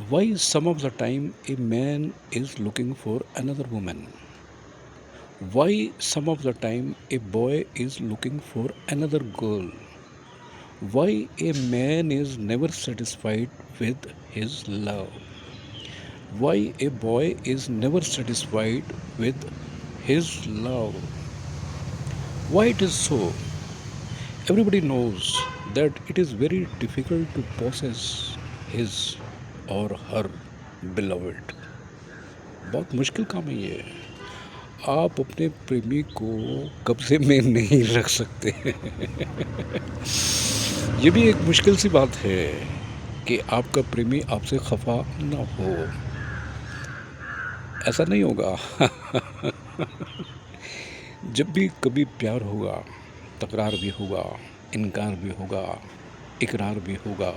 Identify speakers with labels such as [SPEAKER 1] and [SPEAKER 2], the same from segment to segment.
[SPEAKER 1] Why some of the time a man is looking for another woman? Why some of the time a boy is looking for another girl? Why a man is never satisfied with his love? Why a boy is never satisfied with his love? Why it is so? Everybody knows that it is very difficult to possess his or her beloved. बहुत मुश्किल काम है ये। आप अपने प्रेमी को कब्जे में नहीं रख सकते। ये भी एक मुश्किल सी बात है कि आपका प्रेमी आपसे खफा ना हो। ऐसा नहीं होगा। जब भी कभी प्यार होगा, तकरार भी होगा, इनकार भी होगा, इकरार भी होगा,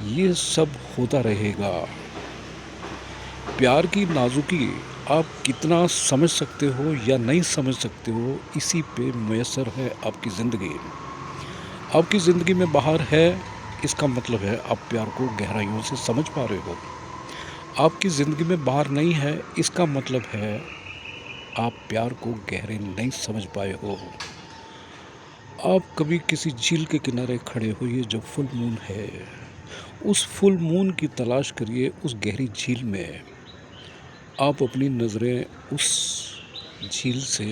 [SPEAKER 1] ये सब होता रहेगा। प्यार की नाजुकी आप कितना समझ सकते हो या नहीं समझ सकते हो, इसी पे मुयस्सर है आपकी ज़िंदगी। आपकी ज़िंदगी में बाहर है, इसका मतलब है आप प्यार को गहराइयों से समझ पा रहे हो। आपकी ज़िंदगी में बाहर नहीं है, इसका मतलब है आप प्यार को गहरे नहीं समझ पाए हो। आप कभी किसी झील के किनारे खड़े होइए जब फुल मून है, उस फुल मून की तलाश करिए उस गहरी झील में। आप अपनी नज़रें उस झील से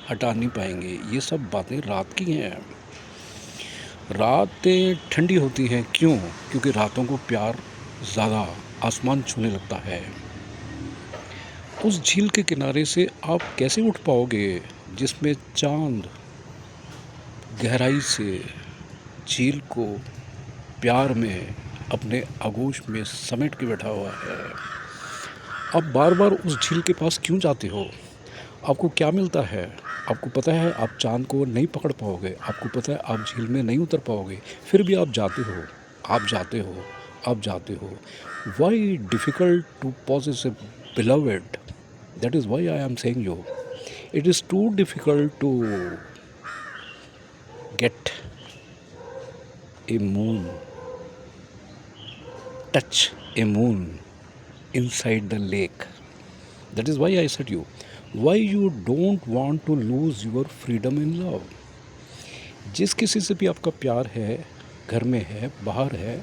[SPEAKER 1] हटा नहीं पाएंगे। ये सब बातें रात की हैं। रातें ठंडी होती हैं, क्यों? क्योंकि रातों को प्यार ज़्यादा आसमान छूने लगता है। उस झील के किनारे से आप कैसे उठ पाओगे जिसमें चांद गहराई से झील को प्यार में अपने आगोश में समेट के बैठा हुआ है। आप बार बार उस झील के पास क्यों जाते हो? आपको क्या मिलता है? आपको पता है आप चांद को नहीं पकड़ पाओगे, आपको पता है आप झील में नहीं उतर पाओगे, फिर भी आप जाते हो, आप जाते हो, आप जाते हो। Why difficult to possess a beloved? That is why I am saying you, it is too difficult to get a moon, touch a moon inside the lake. That is why I said you. Why you don't want to lose your freedom in love? जिस किसी से भी आपका प्यार है, घर में है, बाहर है,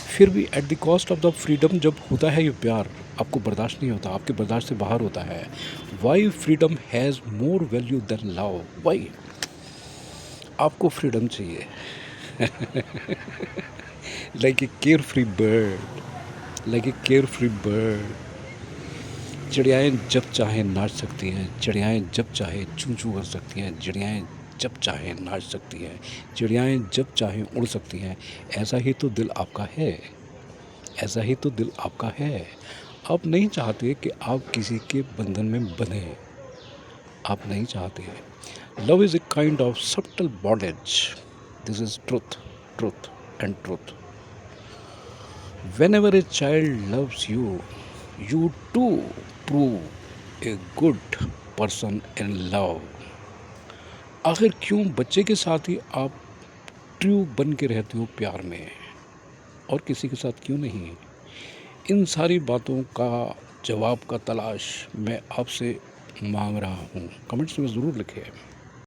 [SPEAKER 1] फिर भी at the cost of the freedom जब होता है ये प्यार, आपको बर्दाश्त नहीं होता, आपके बर्दाश्त से बाहर होता है। Why freedom has more value than love? Why? आपको फ्रीडम चाहिए। Like a carefree bird, like a carefree bird. चिड़ियाएँ जब चाहें नाच सकती हैं, चिड़ियाएँ जब चाहे चूं चूं कर सकती हैं, चिड़ियाएँ जब चाहें नाच सकती हैं, चिड़ियाएँ जब चाहें उड़ सकती हैं। ऐसा ही तो दिल आपका है, ऐसा ही तो दिल आपका है। आप नहीं चाहते कि आप किसी के बंधन में बंधे, आप नहीं चाहते। Love is a kind of subtle bondage. This is truth, truth and truth. Whenever a child loves you, you too prove a good person in love. आखिर क्यों बच्चे के साथ ही आप ट्रू बन के रहते हो प्यार में, और किसी के साथ क्यों नहीं? इन सारी बातों का जवाब का तलाश मैं आपसे मांग रहा हूँ। कमेंट्स में ज़रूर लिखें।